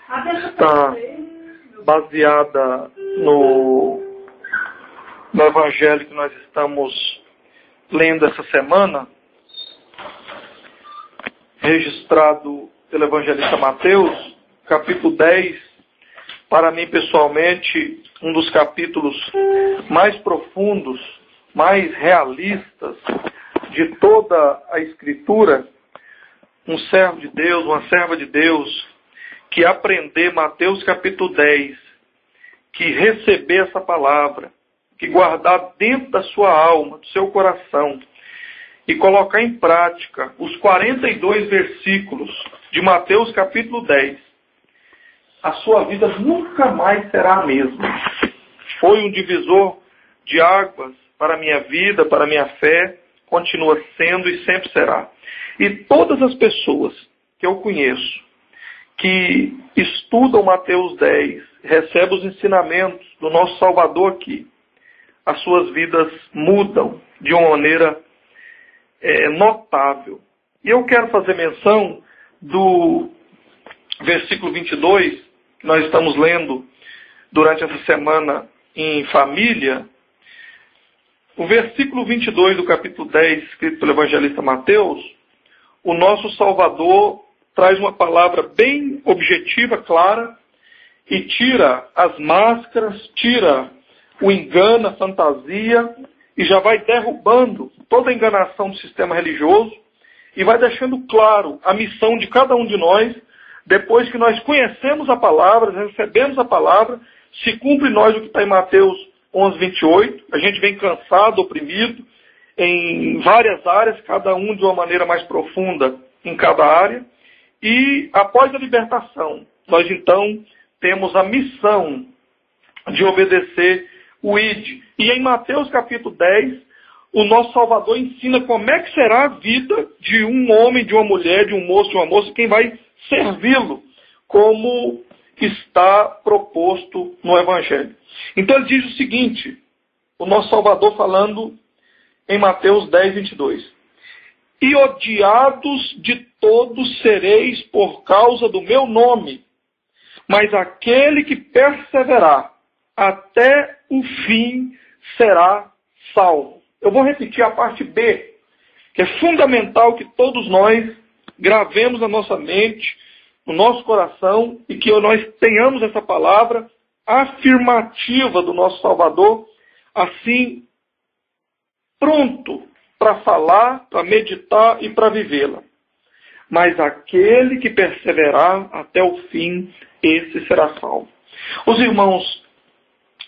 está baseada no Evangelho que nós estamos lendo essa semana, registrado pelo evangelista Mateus, capítulo 10, para mim pessoalmente, um dos capítulos mais profundos, mais realistas de toda a Escritura. Um servo de Deus, uma serva de Deus, que aprender Mateus capítulo 10, que receber essa palavra, que guardar dentro da sua alma, do seu coração, e colocar em prática os 42 versículos de Mateus capítulo 10, a sua vida nunca mais será a mesma. Foi um divisor de águas para a minha vida, para a minha fé, continua sendo e sempre será. E todas as pessoas que eu conheço, que estudam Mateus 10, recebem os ensinamentos do nosso Salvador aqui, as suas vidas mudam de uma maneira notável. E eu quero fazer menção do versículo 22, que nós estamos lendo durante essa semana em família. O versículo 22 do capítulo 10, escrito pelo evangelista Mateus, o nosso Salvador traz uma palavra bem objetiva, clara, e tira as máscaras, tira o engano, a fantasia, e já vai derrubando toda a enganação do sistema religioso, e vai deixando claro a missão de cada um de nós, depois que nós conhecemos a palavra, recebemos a palavra, se cumpre em nós o que está em Mateus 11, 28, a gente vem cansado, oprimido, em várias áreas, cada um de uma maneira mais profunda em cada área, e após a libertação, nós então temos a missão de obedecer o ID. E em Mateus capítulo 10, o nosso Salvador ensina como é que será a vida de um homem, de uma mulher, de um moço, de uma moça, quem vai servi-lo, como está proposto no Evangelho. Então ele diz o seguinte, o nosso Salvador falando em Mateus 10, 22. E odiados de todos sereis por causa do meu nome, mas aquele que perseverar até o fim será salvo. Eu vou repetir a parte B, que é fundamental que todos nós gravemos na nossa mente, no nosso coração, e que nós tenhamos essa palavra afirmativa do nosso Salvador, assim, pronto para falar, para meditar e para vivê-la. Mas aquele que perseverar até o fim, esse será salvo. Os irmãos,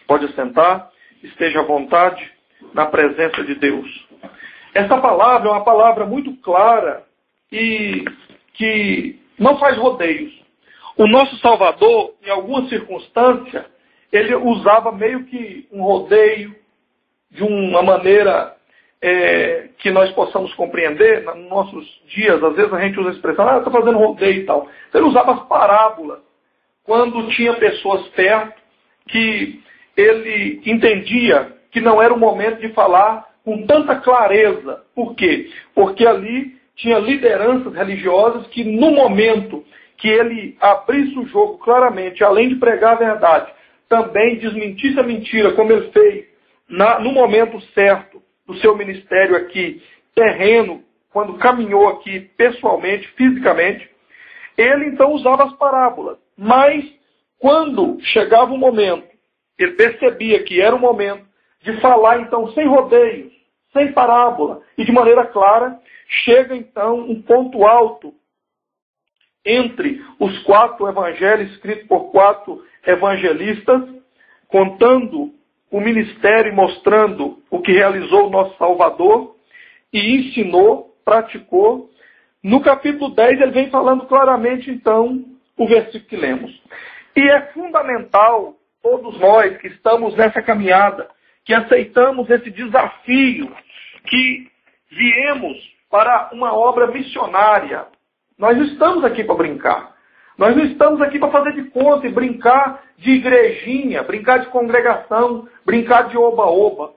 pode sentar, esteja à vontade na presença de Deus. Essa palavra é uma palavra muito clara e que não faz rodeios. O nosso Salvador, em alguma circunstância, ele usava meio que um rodeio de uma maneira que nós possamos compreender. Nos nossos dias, às vezes a gente usa a expressão, está fazendo rodeio e tal. Ele usava as parábolas quando tinha pessoas perto que ele entendia que não era o momento de falar com tanta clareza. Por quê? Porque ali tinha lideranças religiosas que no momento que ele abrisse o jogo claramente, além de pregar a verdade, também desmentisse a mentira, como ele fez no momento certo do seu ministério aqui, terreno, quando caminhou aqui pessoalmente, fisicamente, ele então usava as parábolas. Mas quando chegava o momento, ele percebia que era o momento de falar então sem rodeios, sem parábola e de maneira clara, chega então um ponto alto entre os 4 evangelhos escritos por 4 evangelistas, contando o ministério e mostrando o que realizou o nosso Salvador e ensinou, praticou. No capítulo 10 ele vem falando claramente então o versículo que lemos. E é fundamental todos nós que estamos nessa caminhada, que aceitamos esse desafio, que viemos para uma obra missionária. Nós não estamos aqui para brincar. Nós não estamos aqui para fazer de conta e brincar de igrejinha, brincar de congregação, brincar de oba-oba.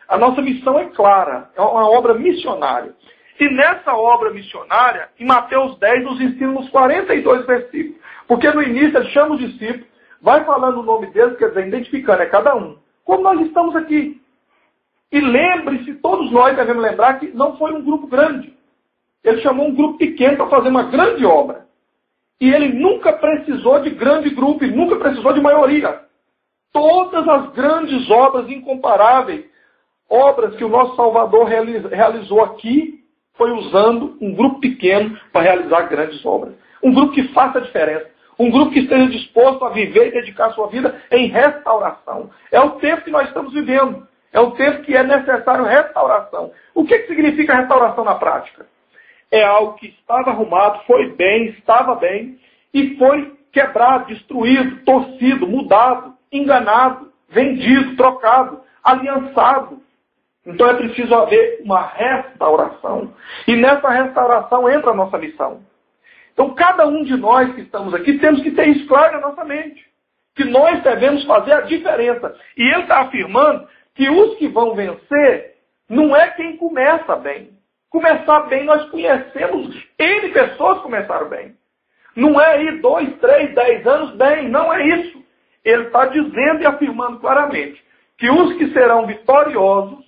A nossa missão é clara, é uma obra missionária. E nessa obra missionária, em Mateus 10, nos ensina os 42 versículos. Porque no início ele chama os discípulos, vai falando o nome deles, quer dizer, identificando, é cada um. Como nós estamos aqui. E lembre-se, todos nós devemos lembrar que não foi um grupo grande. Ele chamou um grupo pequeno para fazer uma grande obra. E ele nunca precisou de grande grupo, e nunca precisou de maioria. Todas as grandes obras incomparáveis, obras que o nosso Salvador realizou aqui, foi usando um grupo pequeno para realizar grandes obras. Um grupo que faça a diferença. Um grupo que esteja disposto a viver e dedicar sua vida em restauração. É o tempo que nós estamos vivendo. É o tempo que é necessário restauração. O que significa restauração na prática? É algo que estava arrumado, foi bem, estava bem, e foi quebrado, destruído, torcido, mudado, enganado, vendido, trocado, aliançado. Então é preciso haver uma restauração. E nessa restauração entra a nossa missão. Então cada um de nós que estamos aqui temos que ter isso claro na nossa mente. Que nós devemos fazer a diferença. E ele está afirmando que os que vão vencer não é quem começa bem. Começar bem, nós conhecemos N pessoas que começaram bem. Não é ir 2, 3, 10 anos bem, não é isso. Ele está dizendo e afirmando claramente que os que serão vitoriosos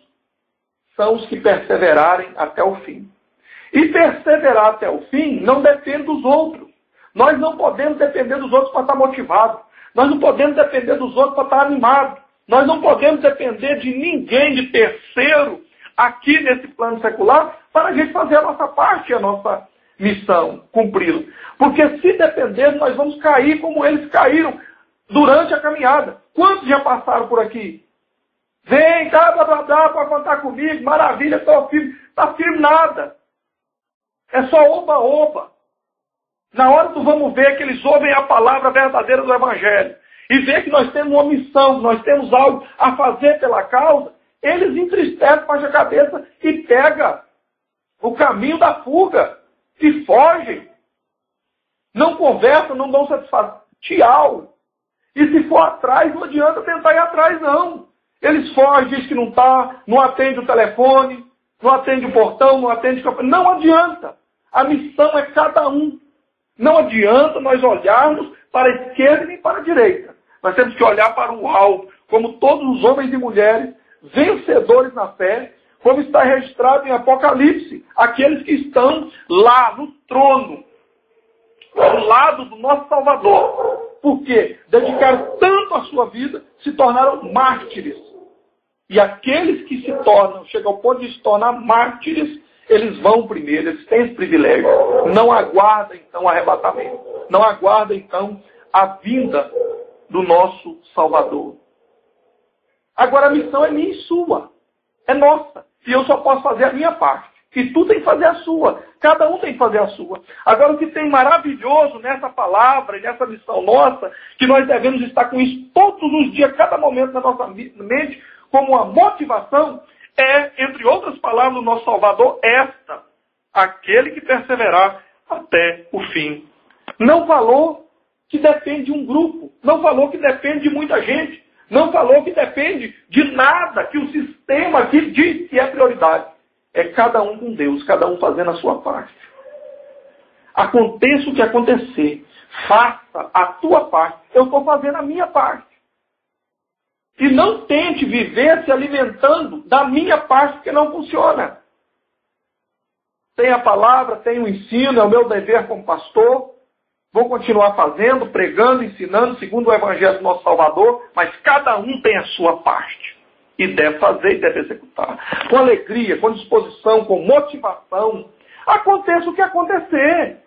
são os que perseverarem até o fim. E perseverar até o fim não depende dos outros. Nós não podemos depender dos outros para estar motivados. Nós não podemos depender dos outros para estar animados. Nós não podemos depender de ninguém, de terceiro, aqui nesse plano secular, para a gente fazer a nossa parte, a nossa missão, cumpri-la. Porque se depender, nós vamos cair como eles caíram durante a caminhada. Quantos já passaram por aqui? Vem, dá para contar comigo, maravilha, estou firme. Está firme nada. É só oba-oba. Na hora do vamos ver que eles ouvem a palavra verdadeira do Evangelho e vê que nós temos uma missão, nós temos algo a fazer pela causa, eles entristecem, baixam a cabeça e pegam o caminho da fuga e fogem. Não conversam, não dão satisfação. Tchau. E se for atrás, não adianta tentar ir atrás, não. Eles fogem, diz que não está, não atende o telefone, não atende o portão, não atende o campanha. Não adianta. A missão é cada um. Não adianta nós olharmos para a esquerda nem para a direita. Nós temos que olhar para o alto, como todos os homens e mulheres vencedores na fé, como está registrado em Apocalipse, aqueles que estão lá no trono, ao lado do nosso Salvador. Por quê? Dedicaram tanto a sua vida, se tornaram mártires. E aqueles que se tornam, chegam ao ponto de se tornar mártires, eles vão primeiro, eles têm esse privilégio. Não aguarda então o arrebatamento. Não aguarda então a vinda do nosso Salvador. Agora a missão é minha e sua. É nossa. E eu só posso fazer a minha parte. E tu tem que fazer a sua. Cada um tem que fazer a sua. Agora o que tem maravilhoso nessa palavra e nessa missão nossa, que nós devemos estar com isso todos os dias, cada momento da nossa mente, como uma motivação, é, entre outras palavras do nosso Salvador, esta: aquele que perseverar até o fim. Não falou que depende de um grupo. Não falou que depende de muita gente. Não falou que depende de nada que o sistema aqui diz que é prioridade. É cada um com Deus, cada um fazendo a sua parte. Aconteça o que acontecer, faça a tua parte. Eu estou fazendo a minha parte. E não tente viver se alimentando da minha parte, porque não funciona. Tem a palavra, tem o ensino, é o meu dever como pastor. Vou continuar fazendo, pregando, ensinando, segundo o Evangelho do nosso Salvador, mas cada um tem a sua parte. E deve fazer e deve executar. Com alegria, com disposição, com motivação. Aconteça o que acontecer.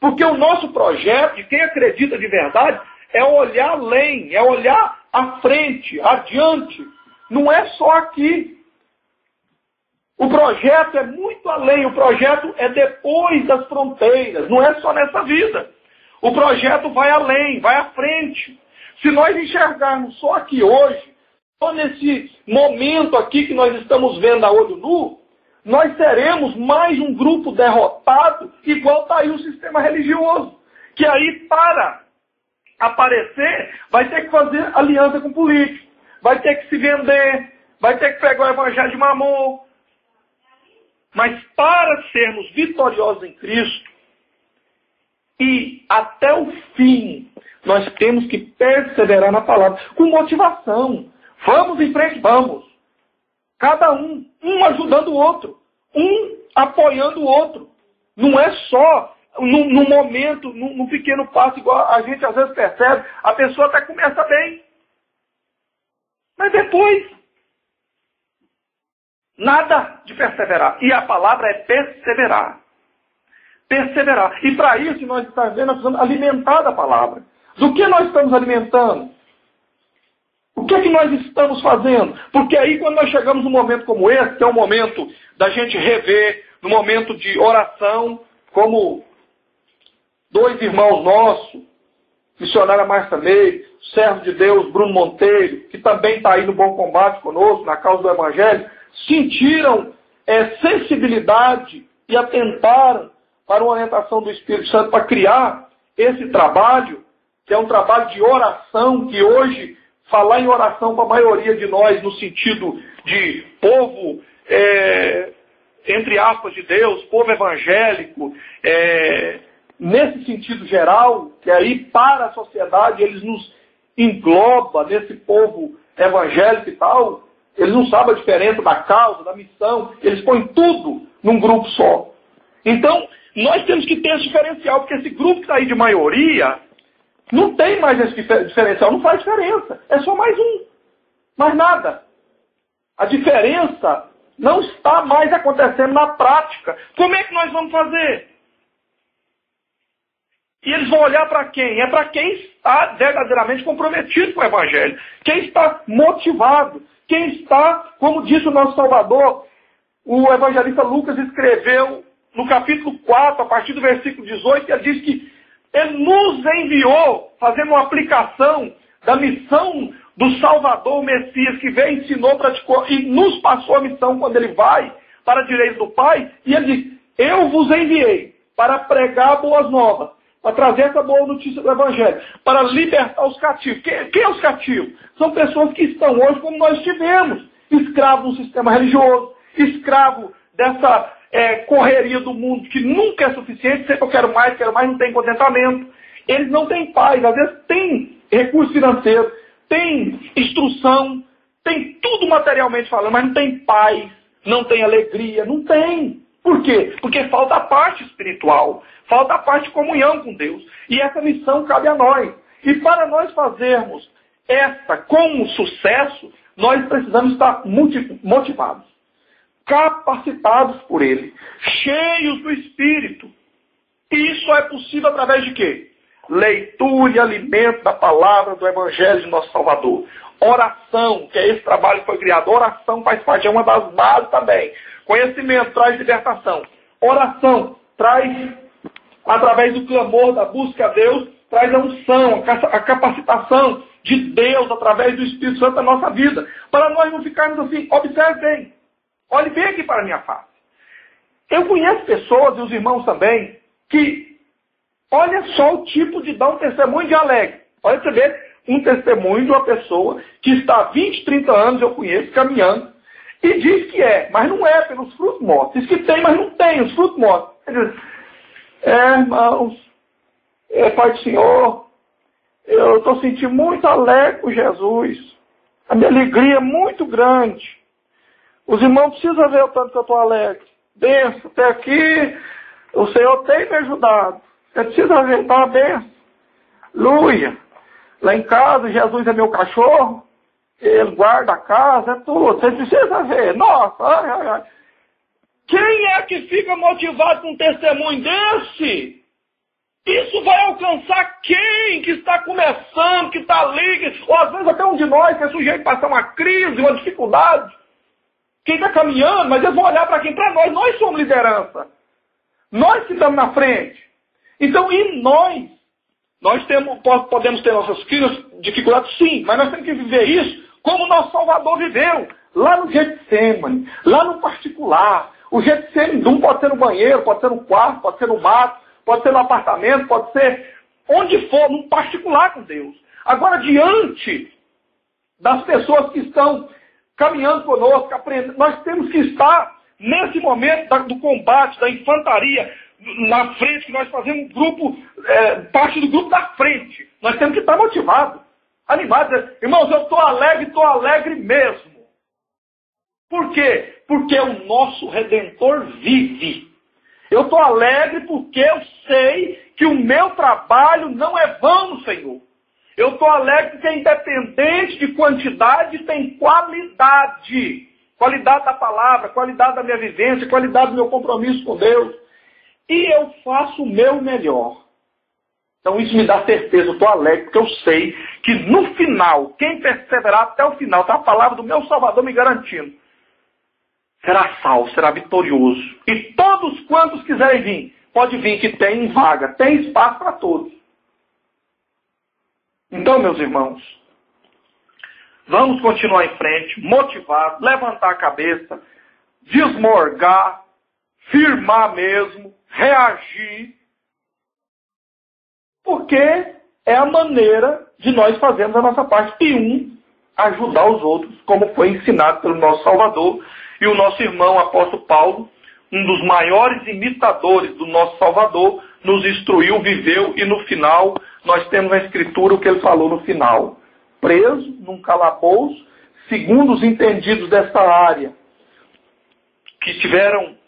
Porque o nosso projeto, de quem acredita de verdade, é olhar além, é olhar à frente, adiante. Não é só aqui. O projeto é muito além. O projeto é depois das fronteiras. Não é só nessa vida. O projeto vai além, vai à frente. Se nós enxergarmos só aqui hoje, só nesse momento aqui que nós estamos vendo a olho nu, nós seremos mais um grupo derrotado, igual está aí o sistema religioso. Que aí, para aparecer, vai ter que fazer aliança com político, vai ter que se vender, vai ter que pegar o evangelho de Mamon. Mas para sermos vitoriosos em Cristo, E até o fim, nós temos que perseverar na palavra, com motivação. Vamos em frente, vamos. Cada um ajudando o outro, um apoiando o outro. Não é só num momento, num pequeno passo, igual a gente às vezes percebe, a pessoa até começa bem. Mas depois, nada de perseverar. E a palavra é perseverar. Perseverar. E para isso, nós precisamos alimentar a palavra. Do que nós estamos alimentando? O que é que nós estamos fazendo? Porque aí, quando nós chegamos num momento como esse, que é um momento da gente rever, num momento de oração, como dois irmãos nossos, missionária Márcia Meire, servo de Deus Bruno Monteiro, que também está aí no Bom Combate conosco, na causa do Evangelho, sentiram sensibilidade e atentaram para uma orientação do Espírito Santo para criar esse trabalho, que é um trabalho de oração, que hoje, falar em oração para a maioria de nós, no sentido de povo, entre aspas, de Deus, povo evangélico, nesse sentido geral, que aí para a sociedade eles nos engloba nesse povo evangélico e tal, eles não sabem a diferença da causa, da missão, eles põem tudo num grupo só. Então, nós temos que ter esse diferencial, porque esse grupo que está aí de maioria, não tem mais esse diferencial, não faz diferença. É só mais um. Mais nada. A diferença não está mais acontecendo na prática. Como é que nós vamos fazer? E eles vão olhar para quem? É para quem está verdadeiramente comprometido com o Evangelho. Quem está motivado. Quem está, como disse o nosso Salvador, o evangelista Lucas escreveu no capítulo 4, a partir do versículo 18, ele diz que ele nos enviou, fazendo uma aplicação da missão do Salvador, o Messias, que veio, ensinou, praticou e nos passou a missão quando ele vai para a direita do Pai. E ele diz, eu vos enviei para pregar boas novas, para trazer essa boa notícia do Evangelho, para libertar os cativos. Quem é os cativos? São pessoas que estão hoje como nós estivemos, escravos do sistema religioso, escravo dessa correria do mundo que nunca é suficiente, sempre eu quero mais, não tem contentamento. Eles não têm paz, às vezes tem recurso financeiro, tem instrução, tem tudo materialmente falando, mas não tem paz, não tem alegria, não tem. Por quê? Porque falta a parte espiritual, falta a parte de comunhão com Deus. E essa missão cabe a nós. E para nós fazermos essa com sucesso, nós precisamos estar motivados, capacitados por Ele, cheios do Espírito. E isso só é possível através de quê? Leitura e alimento da palavra do Evangelho de nosso Salvador. Oração, que é esse trabalho que foi criado. Oração faz parte, é uma das bases também. Conhecimento traz libertação. Oração traz, através do clamor, da busca a Deus, traz a unção, a capacitação de Deus através do Espírito Santo na nossa vida. Para nós não ficarmos assim, observe bem. Olhe bem aqui para a minha face. Eu conheço pessoas, e os irmãos também, que olha só o tipo de dar um testemunho de alegre. Olha você ver um testemunho de uma pessoa que está há 20, 30 anos, eu conheço, caminhando, e diz que mas não é pelos frutos mortos. Diz que tem, mas não tem os frutos mortos. Ele diz, irmãos, Pai do Senhor, eu estou sentindo muito alegre com Jesus. A minha alegria é muito grande. Os irmãos precisam ver o tanto que eu estou alegre. Benção, até aqui o Senhor tem me ajudado. Você precisa ver, tá uma benção. Aleluia. Lá em casa, Jesus é meu cachorro. Ele guarda a casa, é tudo. Você precisa ver. Nossa, ai, ai, ai. Quem é que fica motivado com um testemunho desse? Isso vai alcançar quem que está começando, que está ali, ou às vezes até um de nós que é sujeito a passar uma crise, uma dificuldade. Quem está caminhando, mas eles vão olhar para quem? Para nós. Nós somos liderança. Nós que estamos na frente. Então, e nós podemos ter nossas crises, dificuldades, sim, mas nós temos que viver isso como o nosso Salvador viveu. Lá no Getsemane, lá no particular. O Getsemane de um pode ser no banheiro, pode ser no quarto, pode ser no mato, pode ser no apartamento, pode ser onde for, num particular com Deus. Agora, diante das pessoas que estão caminhando conosco, aprendendo, nós temos que estar nesse momento do combate, da infantaria, na frente, que nós fazemos um grupo, parte do grupo da frente. Nós temos que estar motivados, animados. Irmãos, eu estou alegre mesmo. Por quê? Porque o nosso Redentor vive. Eu estou alegre porque eu sei que o meu trabalho não é vão no Senhor. Eu estou alegre porque, independente de quantidade, tem qualidade. Qualidade da palavra, qualidade da minha vivência, qualidade do meu compromisso com Deus. E eu faço o meu melhor. Então isso me dá certeza, eu estou alegre, porque eu sei que no final, quem perseverar até o final, está a palavra do meu Salvador me garantindo, será salvo, será vitorioso. E todos quantos quiserem vir, pode vir, que tem vaga, tem espaço para todos. Então, meus irmãos, vamos continuar em frente, motivados, levantar a cabeça, desmorgar, firmar mesmo, reagir, porque é a maneira de nós fazermos a nossa parte. E ajudar os outros, como foi ensinado pelo nosso Salvador. E o nosso irmão apóstolo Paulo, um dos maiores imitadores do nosso Salvador, nos instruiu, viveu, e no final, nós temos na Escritura o que ele falou no final. Preso num calabouço, segundo os entendidos desta área, que tiveram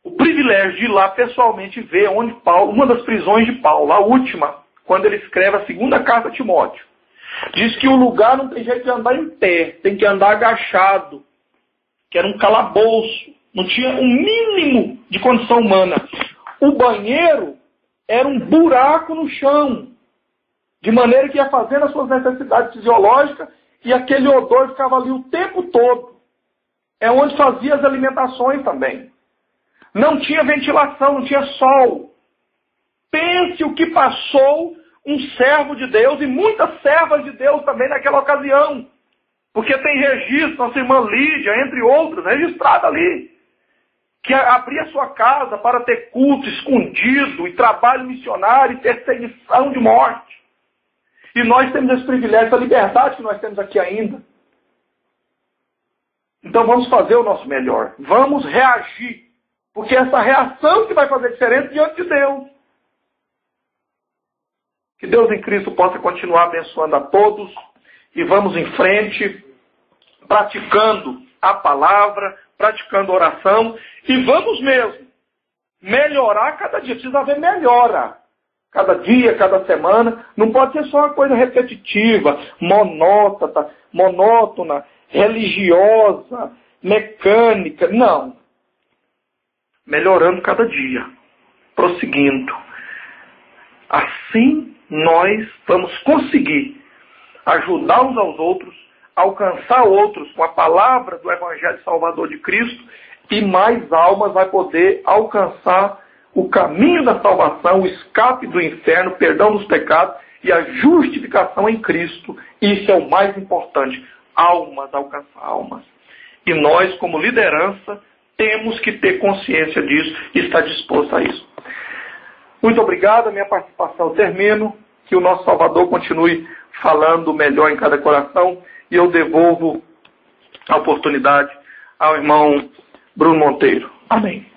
o privilégio de ir lá pessoalmente ver onde Paulo, uma das prisões de Paulo, a última, quando ele escreve a segunda carta a Timóteo, diz que o lugar não tem jeito de andar em pé, tem que andar agachado, que era um calabouço, não tinha um mínimo de condição humana. O banheiro era um buraco no chão, de maneira que ia fazendo as suas necessidades fisiológicas e aquele odor ficava ali o tempo todo. É onde fazia as alimentações também. Não tinha ventilação, não tinha sol. Pense o que passou um servo de Deus e muitas servas de Deus também naquela ocasião. Porque tem registro, nossa irmã Lídia, entre outros, registrada ali, que abria sua casa para ter culto escondido e trabalho missionário e perseguição de morte. E nós temos esse privilégio, essa liberdade que nós temos aqui ainda. Então vamos fazer o nosso melhor. Vamos reagir. Porque é essa reação que vai fazer diferença diante de Deus. Que Deus em Cristo possa continuar abençoando a todos. E vamos em frente, praticando a palavra, praticando a oração. E vamos mesmo melhorar cada dia. Precisa haver melhora. Cada dia, cada semana. Não pode ser só uma coisa repetitiva, monótona, religiosa, mecânica. Não. Melhorando cada dia. Prosseguindo. Assim nós vamos conseguir ajudar uns aos outros, alcançar outros com a palavra do Evangelho Salvador de Cristo, e mais almas vai poder alcançar o caminho da salvação, o escape do inferno, o perdão dos pecados e a justificação em Cristo. Isso é o mais importante. Almas, alcançar almas. E nós, como liderança, temos que ter consciência disso e estar disposto a isso. Muito obrigado, a minha participação eu termino. Que o nosso Salvador continue falando melhor em cada coração. E eu devolvo a oportunidade ao irmão Bruno Monteiro. Amém.